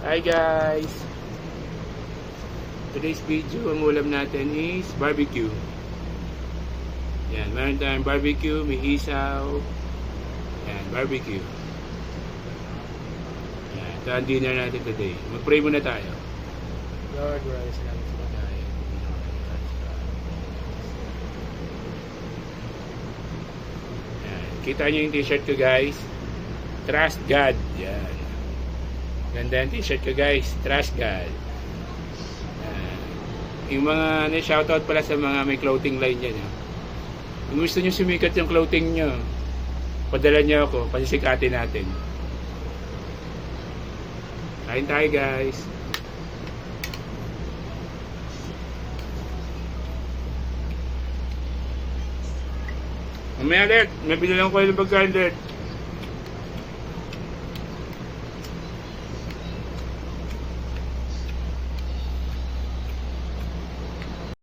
Hi guys! Today's video, ang ulam natin is barbecue. Yan, meron tayong barbecue, may isaw. Yan, barbecue. Yan, ito ang dinner natin today. Mag-pray muna tayo. Lord, maraming salamat sa pagkain. Yan, kita nyo yung t-shirt ko guys. Trust God. Yan. Ganda yung t-shirt ko guys. Trust God. Yung mga shoutout pala sa mga may clothing line dyan. Kung gusto nyo sumikat yung clothing nyo, padala nyo ako. Pasisikatin natin. Kain tayo guys. Mamaya ulit. May binili lang ko yung pagkain ulit.